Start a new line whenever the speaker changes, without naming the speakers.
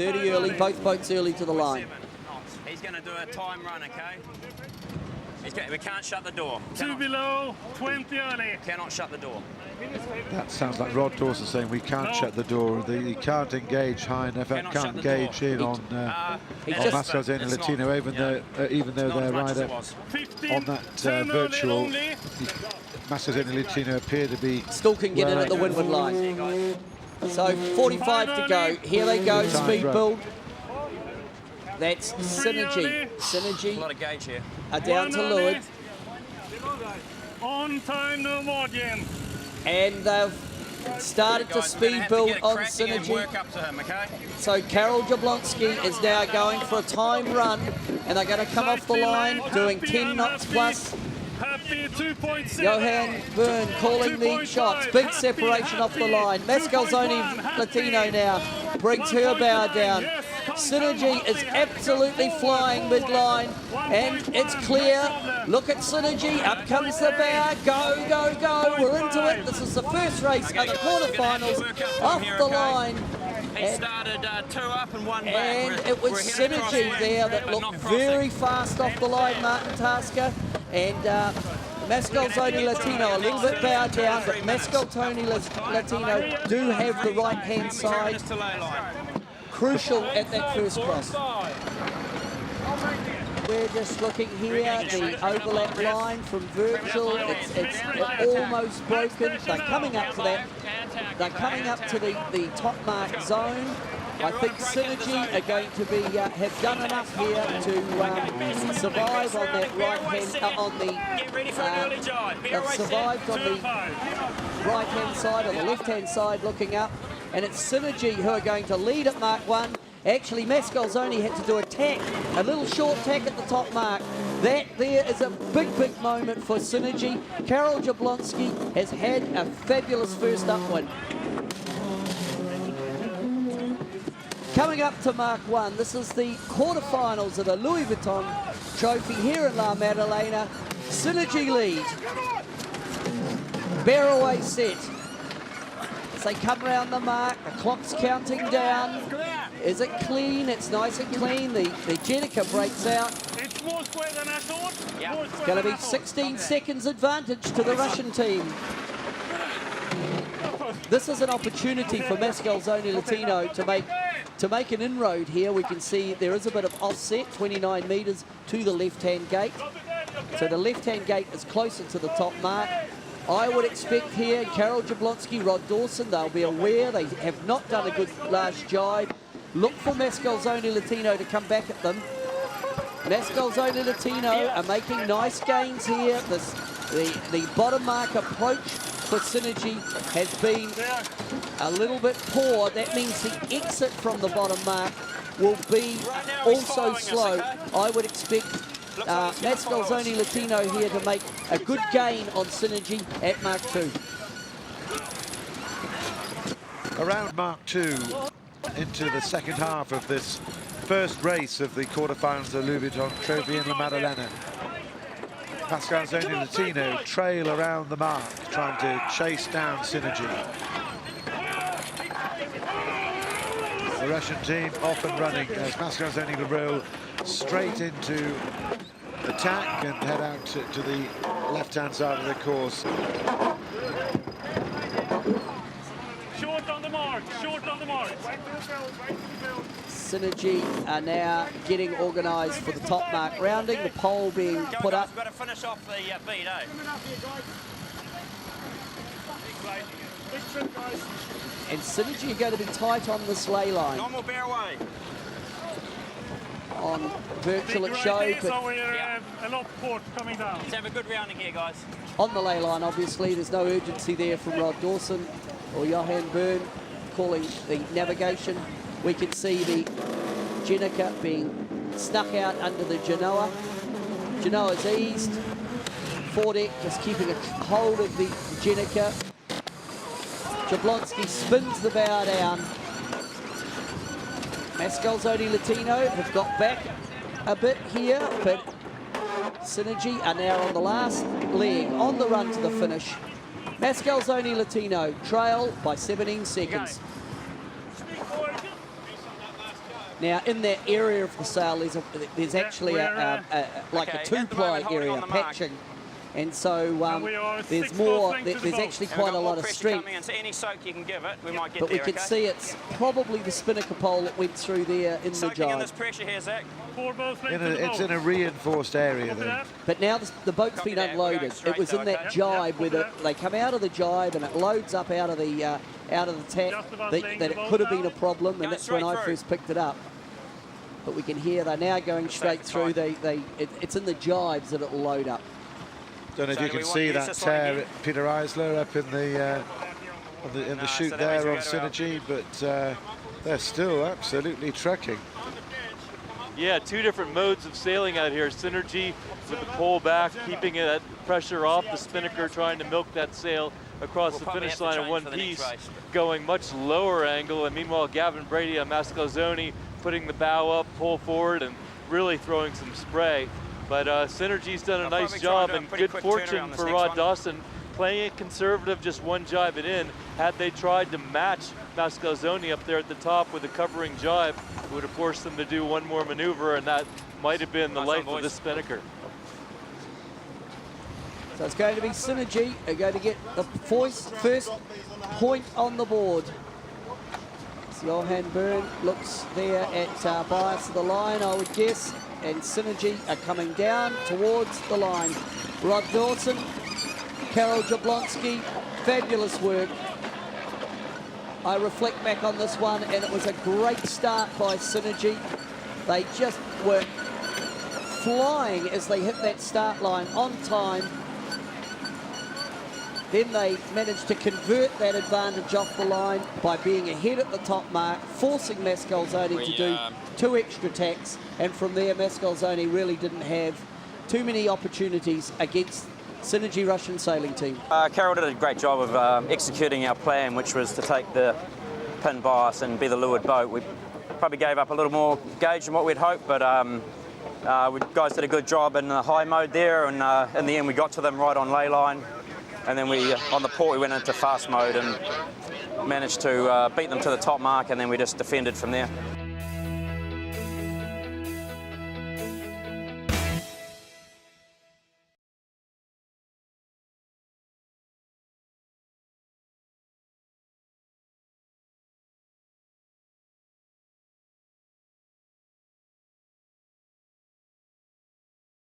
30 early, both boats early to the line.
He's going to do a time run, okay? We can't shut the door.
Two below, 20 early.
Cannot shut the door.
That sounds like Rod Dawson saying we can't shut the door. He can't engage high enough, can't engage in on Mascalzone and Latino, even though they're right up on that virtual. Mascalzone and Latino appear to be...
Still can get in at the windward line. So 45 to go. Here they go, speed build. That's Synergy. Synergy
a lot of gauge here.
Are down to leeward.
On time, no margin.
And they've started to speed build on Synergy.
Work up to him, okay?
So Karol Jablonski is now going for a time run, and they're going to come off the line doing 10 knots plus. Johan Byrne calling the shots. Big separation off the line. Mascalzone Latino now brings her bow down. Synergy is absolutely flying midline, and it's clear. Look at Synergy. Up comes the bow. Go, go, go. We're into it. This is the first race of the quarterfinals. Off the line.
He started 2 up and 1 back.
And it was Synergy there that looked very fast off the line, Martin Tasker. And Mascalzone Latino a little bit bowed down, but Mascalzone Latino do have the right-hand side. Crucial at that first cross. We're just looking here, the overlap line from virtual, it's almost broken. They're coming up to that. They're coming up to the top mark zone. I think Synergy are going to be have done enough here to survive on that right hand they've survived on the right hand side or the left hand side looking up, and it's Synergy who are going to lead at Mark 1. Actually, Mascalzone had to do a little short tack at the top mark. That there is a big moment for Synergy. Karol Jablonski has had a fabulous first upwind. Coming up to Mark 1, this is the quarterfinals of the Louis Vuitton Trophy here in La Maddalena. Synergy lead. Bear away set. As they come around the mark, the clock's counting down. Is it clean? It's nice and clean. The Jenica breaks out.
It's more square than I thought.
Yeah.
It's going to be 16 seconds advantage to the Russian team. This is an opportunity for Mascalzone Latino to make an inroad here. We can see there is a bit of offset, 29 metres to the left-hand gate. So the left-hand gate is closer to the top mark. I would expect here, Karol Jablonski, Rod Dawson, they'll be aware. They have not done a good last jibe. Look for Mascalzone Latino to come back at them. Mascalzone Latino are making nice gains here. The bottom mark approach for Synergy has been a little bit poor. That means the exit from the bottom mark will be also slow. I would expect Mascalzone Latino here to make a good gain on Synergy at Mark 2.
Around Mark 2, into the second half of this first race of the quarterfinals of the Louis Vuitton Trophy in La Maddalena. Mascalzone Latino trail around the mark, trying to chase down Synergy. The Russian team off and running as Mascalzone will roll straight into attack and head out to the left-hand side of the course.
Short on the mark, short on the mark.
Synergy are now getting organised for the top mark rounding, the pole being put up.
We've got to finish off the beat, eh?
And Synergy are going to be tight on this lay line.
Normal bear away.
On virtual it showed, but
a lot of port coming down.
Let's have a good rounding here, guys.
on the lay line, obviously, there's no urgency there from Rod Dawson or Johan Byrne calling the navigation. We can see the Jenica being snuck out under the Genoa. Genoa's eased. Foredeck just keeping a hold of the Jenica. Jablonski spins the bow down. Mascalzone Latino have got back a bit here, but Synergy are now on the last leg, on the run to the finish. Mascalzone Latino trail by 17 seconds. Now, in that area of the sail, there's actually like a two-ply area, patching. And so there's more, there's actually quite a lot of strength.
So any soak you can give it, we might get
but
there,
we can see it's probably the spinnaker pole that went through there in the
soaking in this
jibe.
pressure here, Zach.
It's in a reinforced area then.
But now the boat's been unloaded. It was in that jibe where they come out of the jibe and it loads up out of the tack that it could have been a problem, and that's when I first picked it up. But we can hear they're now going straight through. It's in the jibes that it'll load up.
Don't know if you can see that tear, Peter Eisler, up in the chute there on Synergy, but they're still absolutely trekking.
Yeah, two different modes of sailing out here. Synergy with the pole back, keeping that pressure off the spinnaker, trying to milk that sail across the finish line in one piece, going much lower angle. And meanwhile, Gavin Brady on Mascalzone putting the bow up, pull forward, and really throwing some spray. But Synergy's done a nice job, and good fortune for Rod Dawson, playing it conservative, just one jibe it in. Had they tried to match Mascalzone up there at the top with a covering jibe, it would have forced them to do one more maneuver, and that might have been the life of the spinnaker.
So it's going to be Synergy are going to get the first point on the board. So Johan Byrne looks there at bias of the line, I would guess. And Synergy are coming down towards the line. Rod Dawson, Karol Jablonski, fabulous work. I reflect back on this one, and it was a great start by Synergy. They just were flying as they hit that start line on time. Then they managed to convert that advantage off the line by being ahead at the top mark, forcing Mascalzone to do 2 extra tacks. And from there, Mascalzone really didn't have too many opportunities against Synergy Russian sailing team.
Karol did a great job of executing our plan, which was to take the pin bias and be the leeward boat. We probably gave up a little more gauge than what we'd hoped, but guys did a good job in the high mode there, and in the end we got to them right on ley line. And then on the port, we went into fast mode and managed to beat them to the top mark, and then we just defended from there.